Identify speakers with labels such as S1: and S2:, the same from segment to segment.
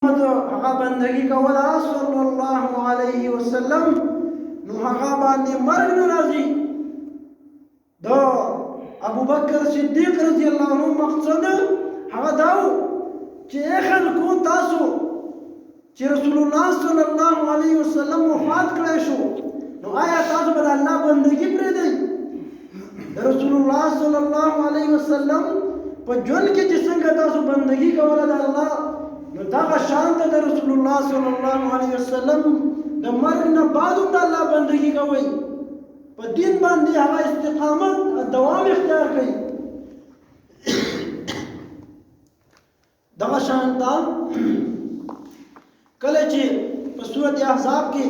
S1: هغه بندگی کوله صلی الله علیه وسلم نو هغه باندې مرګ ناراضي دا ابوبکر صدیق رضی الله عنه مقصد هغه داو چې خلکو تاسو چې رسول الله صلی الله علیه وسلم وفات کړی شو نو آیا تاسو به الله بندگی پرېږدئ رسول الله صلی الله علیه وسلم په ژوند کې چې څنګه تاسو بندگی کوله د الله نو دغه شان ته د رسول الله صلی الله علیه وسلم د مرګ نه بعد هم د الله بندگی کوئ په دین باندې هغه استقامت دوام اختیار کړئ دغه شان ته کله چې په سورۃ احزاب کې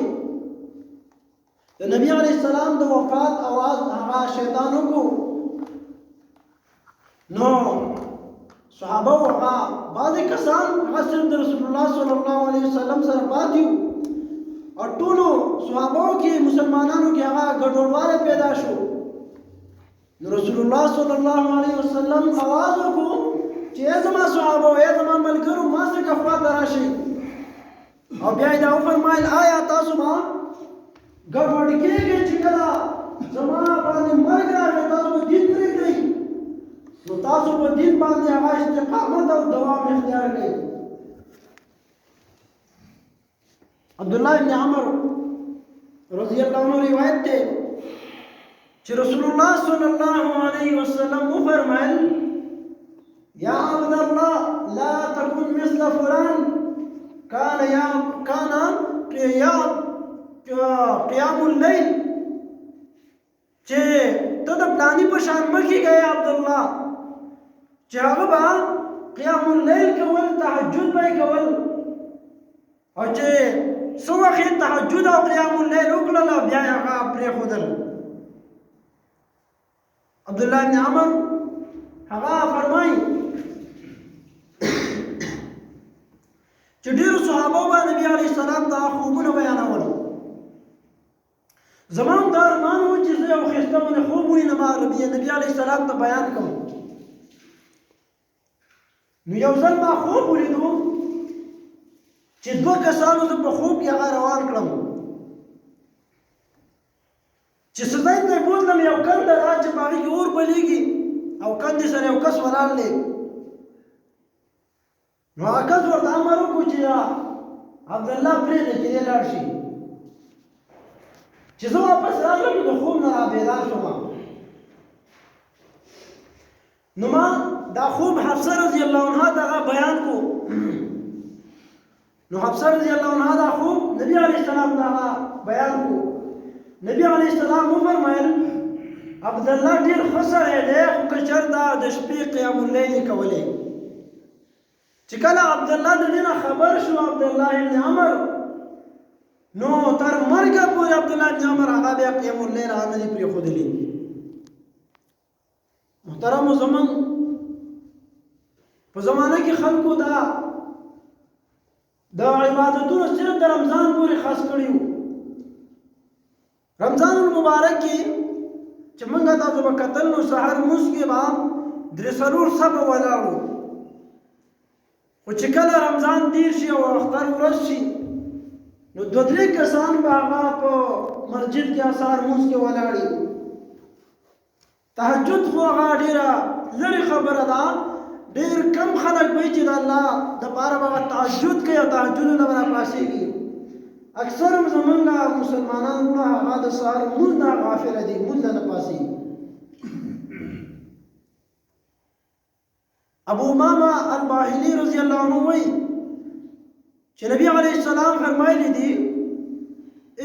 S1: د نبی علیه السلام د وفات आवाज هغه شیطانو کو نو صحابه هغه بعض کسان هغه صرف رسول الله صلی الله علیه وسلم سره پاتې او ټولو صحابه کې مسلمانانو کې هغه ګډوډواله پیدا شو نو رسول الله صلی الله علیه وسلم आवाज وکړو چې زما صحابه او زما ملګرو ما څخه خوا راشي او بیا دا فرمایل آیا تاسو ما ګډوډ کېږئ چې کله زما باندې مرګ راغی تاسو به دین پرېږدئ نو تاسو په دین باندې هغه استقامت او دوام اختیار کړئ عبدالله ابن عمر رضی الله عنه روایت ده چې رسول الله صلی الله علیه وسلم فرمایل یا عبد الله لا تكن مثل فلان كان قیام الليل چې ته د پلانی په شان مخې گئے عبد الله چې هغه به قیام الليل کول تهجد به کول او چې څو وخت تهجد او قیام الليل وکړل بیا هغه پرېښودل عبدالله بن عمر هغه فرمایي چې ډېرو صحابو به نبي علیه السلام ته خوبونه بیانول زمان دا ارمان و چې زه یو ښایسته باندې خوب ووینم نبي علیه السلام ته بیان کړم نو یو ځل ما خوب ولیدو چې دوه کسانو زه په خوب کې هغه روان کړم چې څه ځای ته یې بوتلم یو کنده ده چې په هغې کې اور بلیږي او کندې سره یو کس ولاړ دی نو هغه کس ورته امر وکړو چې عبدالله پرېږده چې دی لاړ شي چې زه واپس راغلم د خوب نه رابیدار شوم نو ما دا خوب حفصه رضی الله عنها دغه بیان کو نو حفصه رضی الله عنها دا خوب نبی علیه السلام دغه بیان کو نبی علیه السلام وفرمایل عبدالله ډېر ښه سړی دی خو که چېرته د شپې قیام اللیل کولی چې کله عبدالله د دې نه خبر شو عبدالله ابن عمر نو تر مرګه پورې عبدالله ابن عمر هغه بیا قیام اللیل هغه نه دي پرېښودلي محترمو زموږ په زمانه کې خلکو د عبادتونو صرف د رمضان پورې خاص کړي وو رمضان المبارک کې چې موږ تاسو به کتل نو سحر لمونځ کې به درې څلور صفه ولاړ وو خو چې کله رمضان تیر شي او اختر ورځ شي نو دوه درې کسان به هغه په مسجد کې سحر لمونځ کې ولاړ تهجد خو هغه ډېره لرې خبره ده ډېر کم خلک به چې د الله دپاره به تهجد کوي او تهجد نه به راپاڅېږي اکثر زمونږ مسلمانان نه هغه د سحر لمونځ نه غافله دي لمونځ نه پاڅېږي ابو امامه الباهلي رضی الله عنه وایي چې نبی علیه السلام فرمایلی دي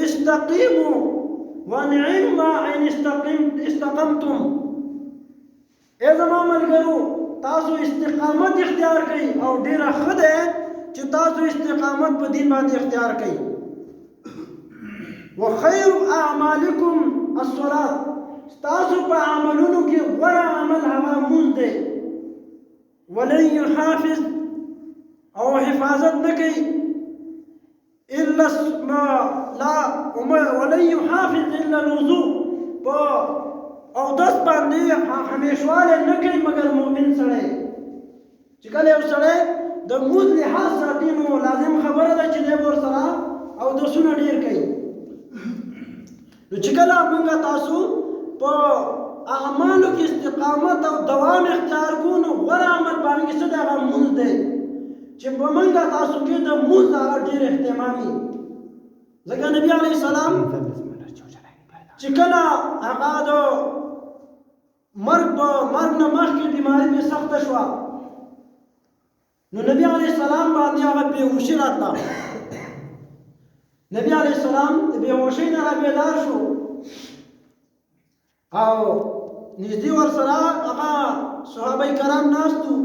S1: استقیموا ونعم ما ان استقمتم ای زما ملګرو تاسو استقامت اختیار کړئ او ډېره ښه ده چې تاسو استقامت په دین باندې اختیار کړئ وخیر اعمالکم الصلاة تاسو په عملونو کې غوره عمل هغه لمونځ دی ولن يحافظ او حفاظت نه کوي الا ولن يحافظ الا الوضوء په اودس باندې همیشواله نه کوي مګر مؤمن سړی چې کله یو سړی د لمونځ لحاظ ساتي نو لازم اودسونه ډېر کوي. نو چې کله موږ تاسو په اعمالو کې استقامت او دوام اختیار کوو نو غوره عمل په هغې کې څه دی؟ هغه لمونځ دی چې په موږ تاسو کې د لمونځ هغه ډېر اهتمام وي. ځکه نبي علیه السلام چې کله هغه د مرګ نه مخکې بیماري پرې سخته شوه نو نبی علیه السلام باندې هغه بېهوشي راتله. نبی علیه السلام د بېهوشۍ نه رابېدار شو او نږدې ورسره هغه صحابه کرام ناست وو.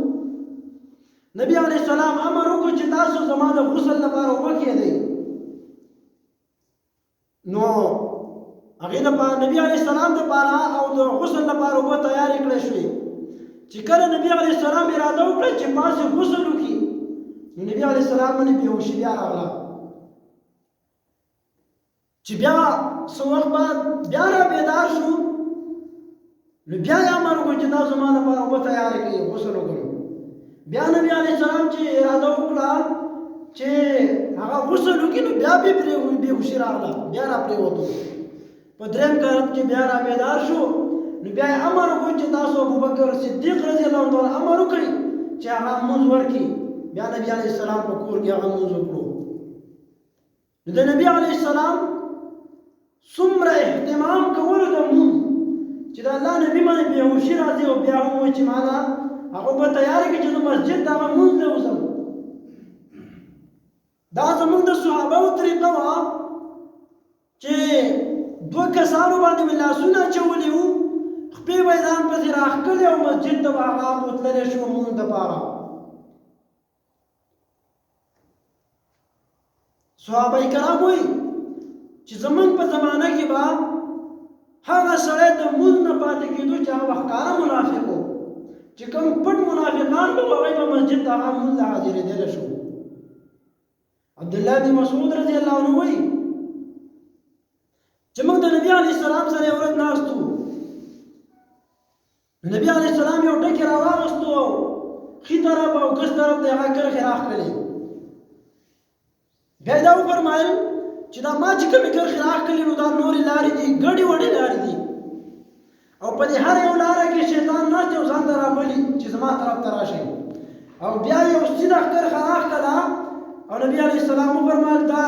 S1: نبی علیه السلام امر وکړو چې تاسو زما د غسل لپاره اوبه کېږدئ. نو هغې دپاره نبي علیه السلام دپاره او د غسل لپاره اوبه تیارې کړې شوې. چې کله نبی علیه السلام اراده وکړه چې پاسې غسل وکړي نو نبي علیه السلام باندې بېهوشي بیا راغله. چې بیا څه وخت بعد بیا رابېدار شو نو بیا یې امر وکړو چې تاسو زما لپاره اوبه تیارې کړئ غسل وکړو. بیا نبی علیه السلام چې اراده وکړه چې هغه غسل وکړي نو بیا بېهوشي راغله، بیا راپرېوتو. په درېیم کرت کې بیا رابېدار شو نو بیا یې امر وکړو چې تاسو ابوبکر صدیق رضی الله عنه امر وکړئ چې هغه لمونځ ورکړي. بیا نبی علیه السلام په کور کې هغه لمونځ وکړو. نو د نبی علیه السلام څومره اهتمام کولو د لمونځ چې د الله نبي باندې بېهوشي راځي او بیا هم وایي چې ما ده هغه به تیاره کړي چې زه مسجد ته هغه لمونځ ته وځم. دا زموږ د صحابهو طریقه وه چې دوه کسانو باندې مې لاسونه اچولي وو، خپې به یې ځان پسې راښکلې او مسجد ته به هغه بوتللی شو لمونځ دپاره. صحابه کرام وایي چې زمونږ په زمانه کې به هغه سړی د لمونځ نه پاتې کېدو چې هغه ښکاره منافق و، چې کوم پټ منافقان به وو هغوی به مسجد ته هغه لمونځ ته حاضرېدلی شو. عبدالله بن مسعود رضی الله عنه وایي چې موږ د نبي علیه السلام سره یو ورځ ناست وو. نبي علیه السلام یو ټکی راواغېستو او ښي طرف او ګس طرف ته یې هغه کرښې راښکلې. بیا یې دا وفرمایل چې دا ما چې کومې کرښې راښکلې نو دا نورې لارې دي، ګډې وډې لارې دي او په دې هر یو لاره کې شیطان ناست دی او ځان ته رابلي چې زما طرف ته راشئ. او بیا یو سیده کرښه راښکله او نبی علیه السلام وفرمایل دا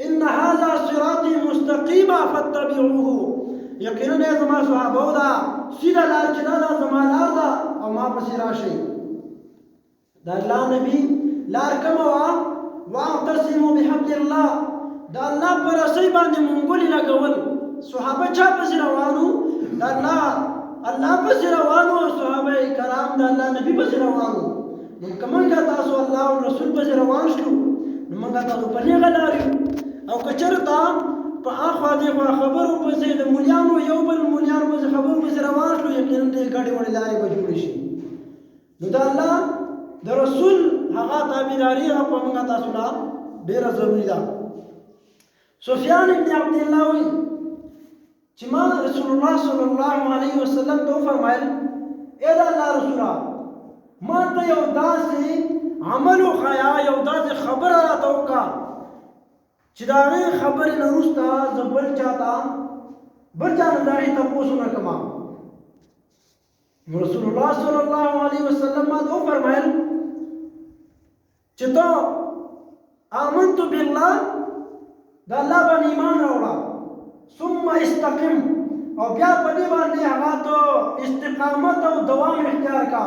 S1: ان هذا صراطي مستقیما فاتبعوه، یقینا ای زما صحابو دا سیده لار چې دا زما لار ده او ما پسې راشئ. د الله نبي لار کومه وه؟ واعتصموا بحبل الله، د الله په رسۍ باندې منګولې لګول. صحابه چا پسې روانو؟ د الله پسې روانو او صحابه کرام د الله نبي پسې روانو. نو که موږ تاسو الله او رسول پسې روان شو نو موږ تاسو په نیغه لار یو. او که چېرته په اخوا دېخوا خبرو پسې د مولیانو یو بل مولیانو پسې خبرو پسې روان شو یقینا دې ګډې وډې لارې به جوړې شي. نو د الله د رسول هغه تابعداري هغه په موږ تاسو نه ډېره ضروري ده. سفیان بن عبدالله وایي چې ما رسول الله صلی الله علیه وسلم ته وفرمایل ای د الله رسوله ما ته یو داسې عمل وښیه، یو داسې خبره راته وکړه چې د هغې خبرې نه وروسته زه بل چا نه د هغې تپوس ونه کړم. رسول الله صلی الله علیه وسلم ما ته وفرمایل چې ته آمنت بالله د الله باندې ایمان راوړه، ثم استقم او بیا په دې باندې هغه ته استقامت او دوام اختیار کا.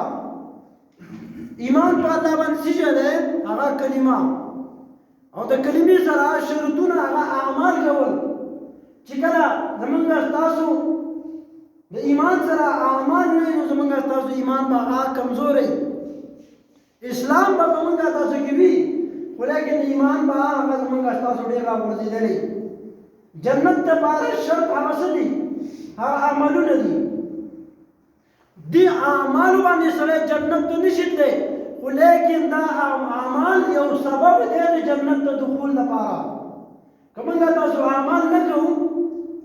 S1: ایمان په الله باندې څه شی دی؟ هغه کلمه او د کلمې سره شرطونه هغه اعمال کول. چې کله زمونږ ستاسو د ایمان سره اعمال نه وي نو زمونږ ستاسو ایمان به هغه کمزوری. اسلام به په موږ تاسو کې وي خو لیکن ایمان به هغه زمونږ ستاسو ډېر راغورځېدلی. جنت دپاره شرط هغه څه دي؟ هغه عملونه دي. دې اعمالو باندې سړی جنت ته نشي تللی خو لیکن دا اعمال یو سبب دی د جنت د دخول لپاره. که موږ تاسو اعمال نه کوو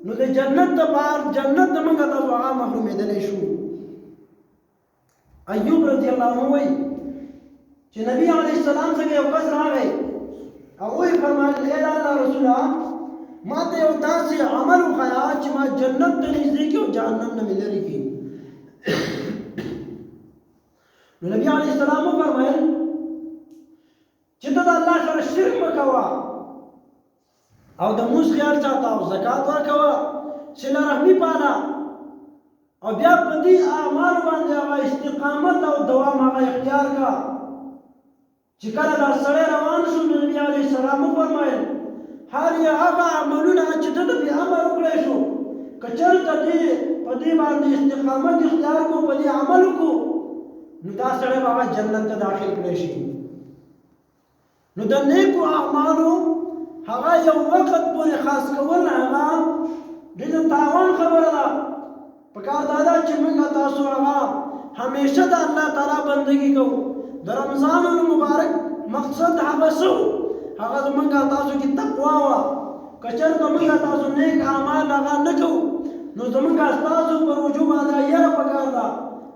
S1: نو د جنت دپاره جنت ته موږ تاسو هغه محرومېدلی شو. ایوب رضی الله عنه وایي چې نبی علیه السلام څخه یو کس راغی او ویې فرمایل ای د الله رسول رسوله ما ته یو داسې عمل وښیه چې ما جنت ته نږدې کړي او جهنم نه مې لرې کړي. نو نبي علیه السلام وفرمایل چې ته د الله سره شرک مه کوه او د مونځ خیال ساته او زکات ورکوه، صله رحمي پاله او بیا په دې اعمالو باندې هغه استقامت او دوام هغه اختیار کړه. چې کله دا سړی روان شو نو نبي علیه السلام وفرمایل هر هغه عملونه چې ته پرې عمل وکړی شو که چېرته دې په دې باندې استقامت اختیار کړو، په دې عمل وکړو، نو دا سړی به هغه جنت ته داخل کړی شي. نو د نیکو اعمالو هغه یو وخت پورې خاص کول هغه ډېره تاوان خبره ده. پکار دا ده چې موږ تاسو هغه همیشه د الله تعالی بندګي کوو. د رمضان المبارک مقصد هغه څه هغه زموږ تاسو کې تقوا وه. که چېرته موږ تاسو نیک اعمال هغه نه کوو نو زموږ ستاسو پر وجوب باندې یره پکار ده،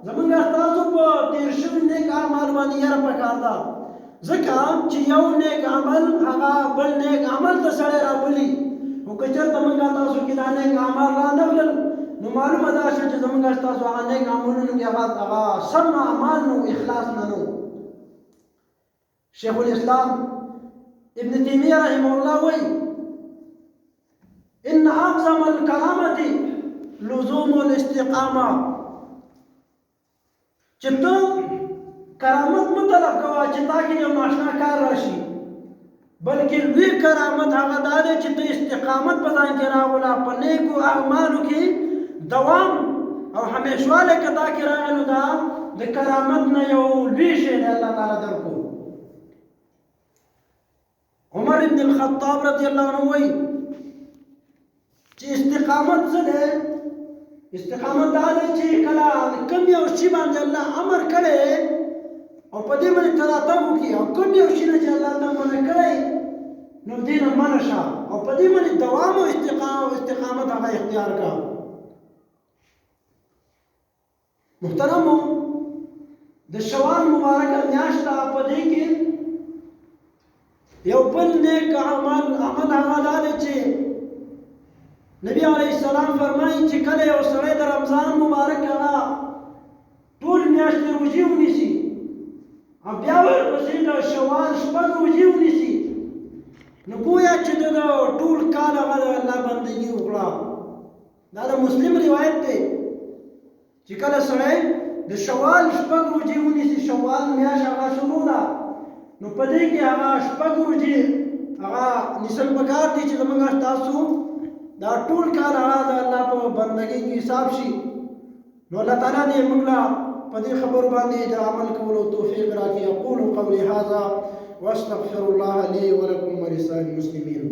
S1: زموږ ستاسو په تېر شوي نیک اعمال باندې یره پکار ده. ځکه چې یو نیک عمل هغه بل نیک عمل ته سړی رابلي. خو که چېرته موږ تاسو کې دا نیک اعمال رانغلل نو معلومه ده چې زموږ ستاسو هغه نیک عملونو کې هغه سم اعمال نو، اخلاص نه نو. شیخ الاسلام ابن تیمیه رحمه الله وایي ان اعظم الکرامة لزوم الاستقامه، چې ته کرامت مه طلب کوه چې تا کې یو ناشنا کار راشي، بلکې لوی کرامت هغه دا دی چې ته استقامت په ځان کې راوله، په نیکو اعمالو کې دوام او همیشوالی که تا کې راغی نو دا د کرامت نه یو لوی شی دی الله تعالی درکو. عمر ابن الخطاب رضی الله عنه وایي چې استقامت څه دی؟ استقامت دا دی چې کله کوم یو شي باندې الله امر کړی او په دې باندې تراتب وکړي، او کوم یو شي نه چې الله ته منع کړی نو دې نه منع شه او په دې باندې دوام او استقامت هغه اختیار کړه. محترمو، د شوال مبارکه میاشت ده، په دې کې یو بل نیک عمل هغه دا دی چې نبی علیه السلام فرمایي چې کله یو سړی د رمضان مبارک هغه ټول میاشتې روژې ونیسي او بیا ورپسې د شوال شپږ روژې ونیسي نو گویا چې د ټول کال هغه د الله بندګي وکړه. دا د مسلم روایت دی چې کله سړی د شوال شپږ روژې ونیسي، شوال میاشت هغه شروع ده، نو په دې کې هغه شپږ روژې هغه نیسل پکار دي چې زموږ تاسو دا ټول کال هغه د الله په بندګۍ کې حساب شي. نو الله تعالی دې موږ له په دې خبرو باندې د عمل کولو توفیق راکړي. اقول قولي هذا واستغفر الله لي ولكم ولسائر المسلمين.